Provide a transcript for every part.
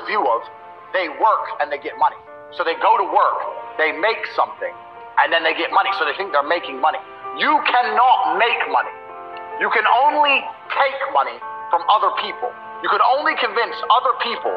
view of they work and they get money. So they go to work, they make something, and then they get money. So they think they're making money. You cannot make money. You can only take money from other people. You can only convince other people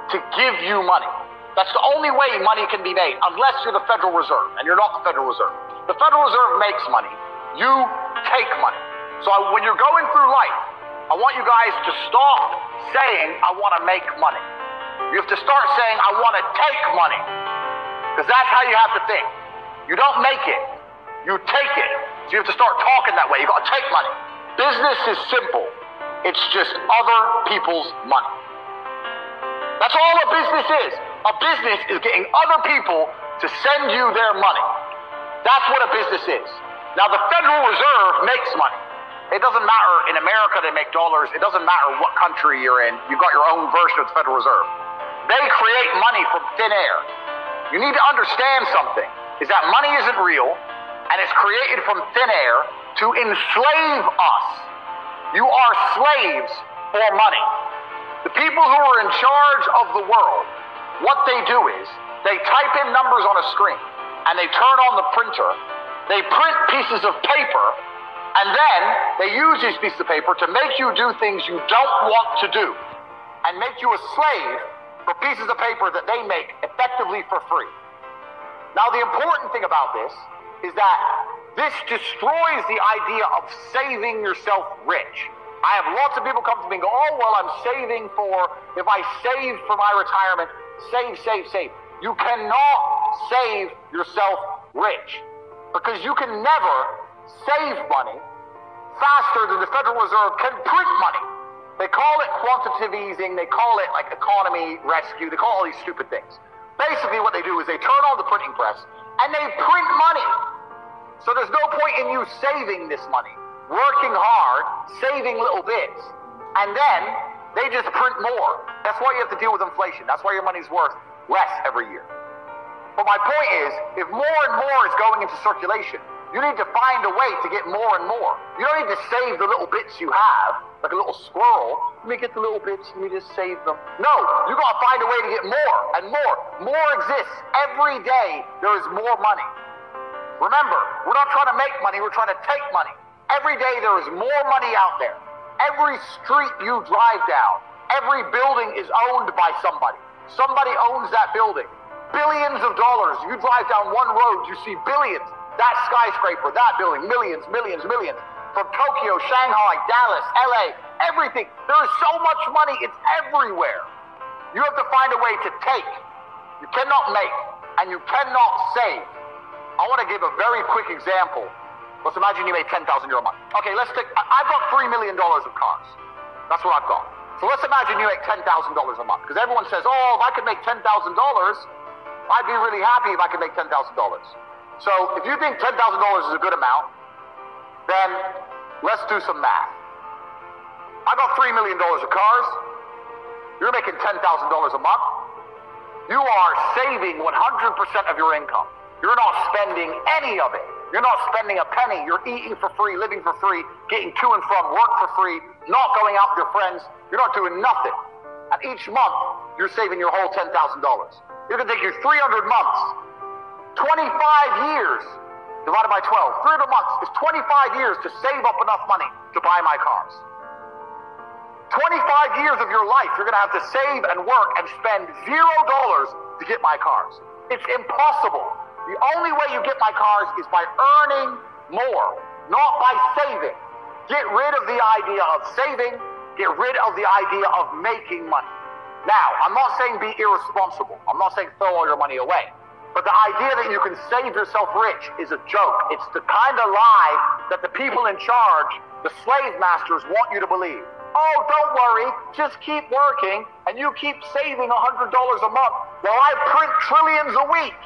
to give you money. That's the only way money can be made, unless you're the Federal Reserve, and you're not the Federal Reserve. The Federal Reserve makes money. You take money. So when you're going through life, I want you guys to stop saying, I want to make money. You have to start saying, I want to take money. Because that's how you have to think. You don't make it, you take it. So you have to start talking that way. You got to take money. Business is simple. It's just other people's money. That's all a business is. A business is getting other people to send you their money. That's what a business is. Now, the Federal Reserve makes money. It doesn't matter. In America, they make dollars. It doesn't matter what country you're in. You've got your own version of the Federal Reserve. They create money from thin air. You need to understand something, is that money isn't real, and it's created from thin air to enslave us. You are slaves for money. The people who are in charge of the world, what they do is, they type in numbers on a screen, and they turn on the printer, they print pieces of paper, and then they use these pieces of paper to make you do things you don't want to do, and make you a slave for pieces of paper that they make effectively for free. Now, the important thing about this is that this destroys the idea of saving yourself rich. I have lots of people come to me and go, oh, well, I'm saving for, if I save for my retirement, save. You cannot save yourself rich, because you can never save money faster than the Federal Reserve can print money. They call it quantitative easing, they call it like economy rescue, they call all these stupid things. Basically what they do is they turn on the printing press and they print money. So there's no point in you saving this money, working hard, saving little bits, and then they just print more. That's why you have to deal with inflation. That's why your money's worth less every year. But my point is, if more and more is going into circulation, you need to find a way to get more and more. You don't need to save the little bits you have, like a little squirrel. Let me get the little bits and you just save them. No, you gotta find a way to get more and more. More exists. Every day there is more money. Remember, we're not trying to make money, we're trying to take money. Every day there is more money out there. Every street you drive down, every building is owned by somebody. Somebody owns that building. Billions of dollars. You drive down one road, you see billions. That skyscraper, that building, millions. From Tokyo, Shanghai, Dallas, LA, everything. There is so much money, it's everywhere. You have to find a way to take. You cannot make, and you cannot save. I want to give a very quick example. Let's imagine you made $10,000 a month. Okay, I've got $3 million of cars. That's what I've got. So let's imagine you make $10,000 a month. Because everyone says, oh, if I could make $10,000, I'd be really happy if I could make $10,000. So if you think $10,000 is a good amount, then let's do some math. I got $3 million of cars. You're making $10,000 a month. You are saving 100% of your income. You're not spending any of it. You're not spending a penny. You're eating for free, living for free, getting to and from work for free, not going out with your friends. You're not doing nothing. And each month, you're saving your whole $10,000. It's going to take you 300 months. 25 years divided by 12. 300 months is 25 years to save up enough money to buy my cars. 25 years of your life, you're going to have to save and work and spend $0 to get my cars. It's impossible. The only way you get my cars is by earning more, not by saving. Get rid of the idea of saving. Get rid of the idea of making money. Now, I'm not saying be irresponsible. I'm not saying throw all your money away. But the idea that you can save yourself rich is a joke. It's the kind of lie that the people in charge, the slave masters, want you to believe. Oh, don't worry, just keep working and you keep saving $100 a month while I print trillions a week.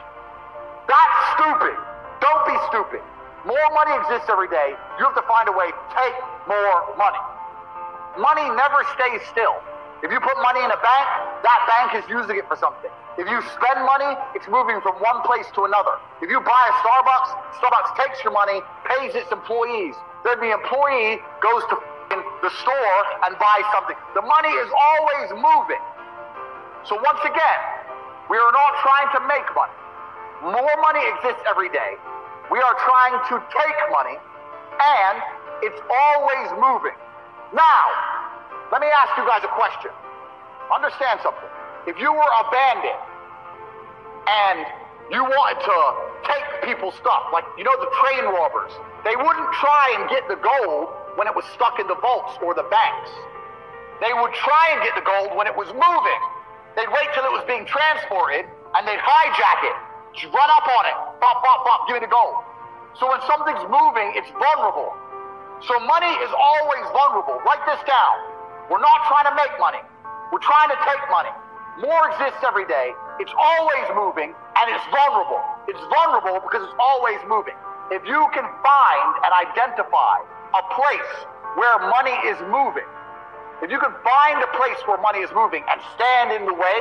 That's stupid. Don't be stupid. More money exists every day. You have to find a way to take more money. Money never stays still. If you put money in a bank, that bank is using it for something. If you spend money, it's moving from one place to another. If you buy a Starbucks, Starbucks takes your money, pays its employees. Then the employee goes to the store and buys something. The money is always moving. So once again, we are not trying to make money. More money exists every day. We are trying to take money, and it's always moving. Now, let me ask you guys a question. Understand something. If you were a bandit and you wanted to take people's stuff, like, you know, the train robbers, they wouldn't try and get the gold when it was stuck in the vaults or the banks. They would try and get the gold when it was moving. They'd wait till it was being transported and they'd hijack it. Just run up on it. Pop, pop, pop, give me the gold. So when something's moving, it's vulnerable. So money is always vulnerable. Write this down. We're not trying to make money. We're trying to take money. More exists every day. It's always moving, and it's vulnerable. It's vulnerable because it's always moving. If you can find and identify a place where money is moving, if you can find a place where money is moving and stand in the way,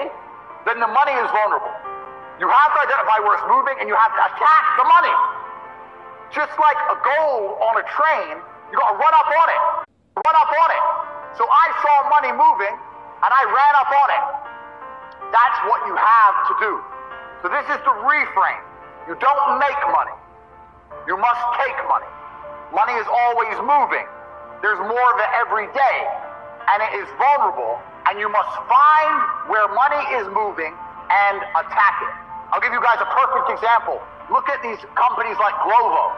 then the money is vulnerable. You have to identify where it's moving, and you have to attack the money. Just like a goal on a train, you got to run up on it. Run up on it. So I saw money moving, and I ran up on it. That's what you have to do. So this is the reframe. You don't make money. You must take money. Money is always moving. There's more of it every day, and it is vulnerable, and you must find where money is moving and attack it. I'll give you guys a perfect example. Look at these companies like Glovo.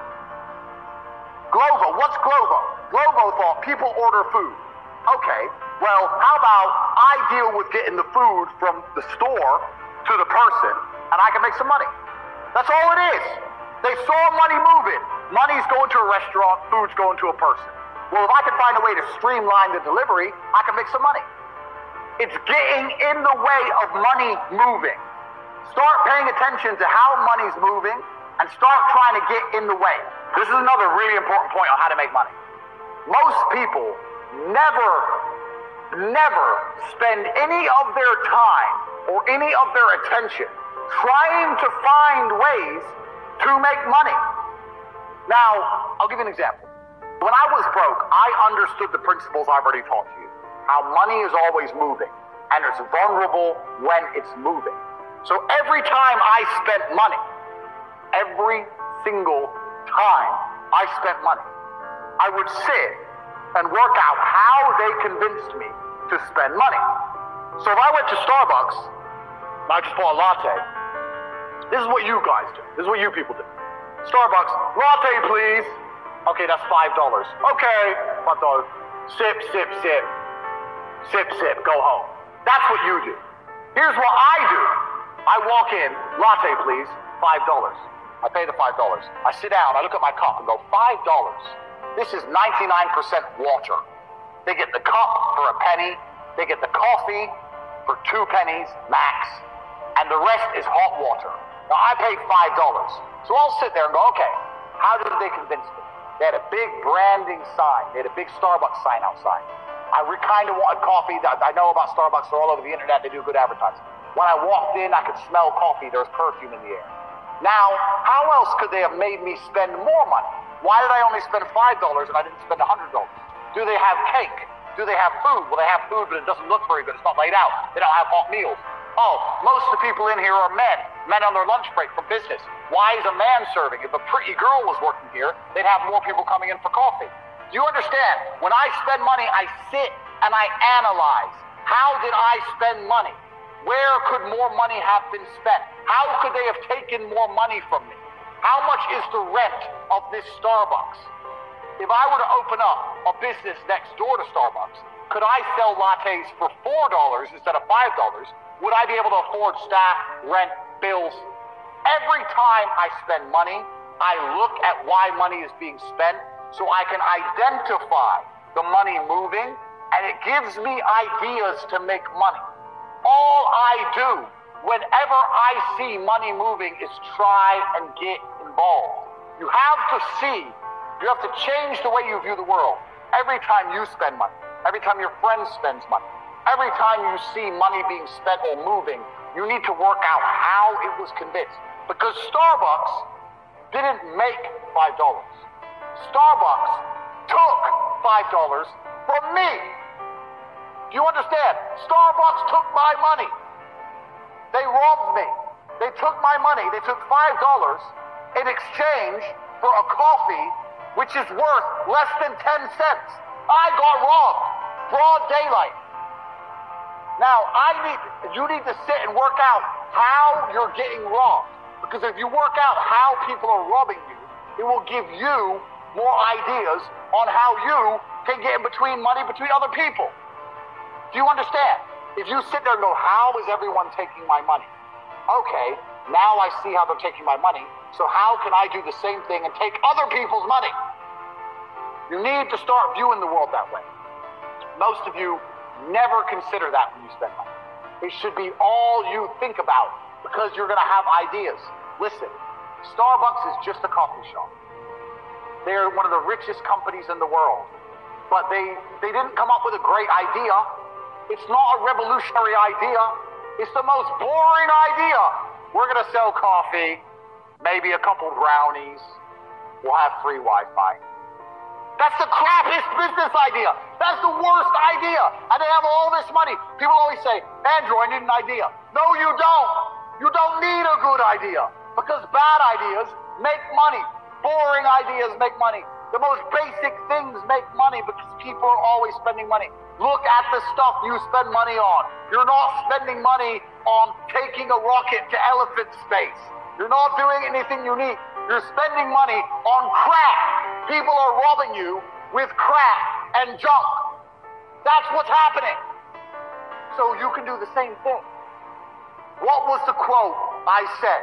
Glovo, what's Glovo? Glovo thought people order food. Okay, well, how about I deal with getting the food from the store to the person, and I can make some money. That's all it is. They saw money moving. Money's going to a restaurant, food's going to a person. Well, if I can find a way to streamline the delivery, I can make some money. It's getting in the way of money moving. Start paying attention to how money's moving and start trying to get in the way. This is another really important point on how to make money. Most people never spend any of their time or any of their attention trying to find ways to make money. Now, I'll give you an example. When I was broke, I understood the principles I've already taught you. How money is always moving, and it's vulnerable when it's moving. So every time I spent money, every single time I spent money, I would sit and work out how they convinced me to spend money. So if I went to Starbucks, and I just bought a latte, this is what you guys do. This is what you people do. Starbucks, latte please. Okay, that's $5. Okay, $5. Sip, sip, sip. Sip, sip, go home. That's what you do. Here's what I do. I walk in, latte please, $5. I pay the $5. I sit down, I look at my cup and go, $5. This is 99% water. They get the cup for a penny. They get the coffee for 2 pennies max. And the rest is hot water. Now I paid $5. So I'll sit there and go, okay, how did they convince me? They had a big branding sign. They had a big Starbucks sign outside. I kind of wanted coffee. I know about Starbucks. They're all over the internet. They do good advertising. When I walked in, I could smell coffee. There was perfume in the air. Now, how else could they have made me spend more money? Why did I only spend $5 and I didn't spend $100? Do they have cake? Do they have food? Well, they have food, but it doesn't look very good. It's not laid out. They don't have hot meals. Oh, most of the people in here are men on their lunch break from business. Why is a man serving? If a pretty girl was working here, they'd have more people coming in for coffee. Do you understand? When I spend money, I sit and I analyze. How did I spend money? Where could more money have been spent? How could they have taken more money from me? How much is the rent of this Starbucks? If I were to open up a business next door to Starbucks, could I sell lattes for $4 instead of $5? Would I be able to afford staff, rent, bills? Every time I spend money, I look at why money is being spent so I can identify the money moving, and it gives me ideas to make money. All I do whenever I see money moving is try and get involved. You have to see, you have to change the way you view the world. Every time you spend money, every time your friend spends money, every time you see money being spent or moving, you need to work out how it was convinced. Because Starbucks didn't make $5. Starbucks took $5 from me. Do you understand? Starbucks took my money. robbed me. They took my money. They took $5 in exchange for a coffee, which is worth less than 10 cents. I got robbed. Broad daylight. Now, you need to sit and work out how you're getting robbed. Because if you work out how people are robbing you, it will give you more ideas on how you can get in between money between other people. Do you understand? If you sit there and go, how is everyone taking my money? Okay, now I see how they're taking my money, so how can I do the same thing and take other people's money? You need to start viewing the world that way. Most of you never consider that when you spend money. It should be all you think about because you're gonna have ideas. Listen, Starbucks is just a coffee shop. They're one of the richest companies in the world, but they didn't come up with a great idea. It's not a revolutionary idea. It's the most boring idea. We're gonna sell coffee, maybe a couple brownies. We'll have free Wi-Fi. That's the crappiest business idea. That's the worst idea. And they have all this money. People always say, Andrew, I need an idea. No, you don't. You don't need a good idea because bad ideas make money. Boring ideas make money. The most basic things make money because people are always spending money. Look at the stuff you spend money on. You're not spending money on taking a rocket to elephant space. You're not doing anything unique. You're spending money on crap. People are robbing you with crap and junk. That's what's happening. So you can do the same thing. What was the quote I said?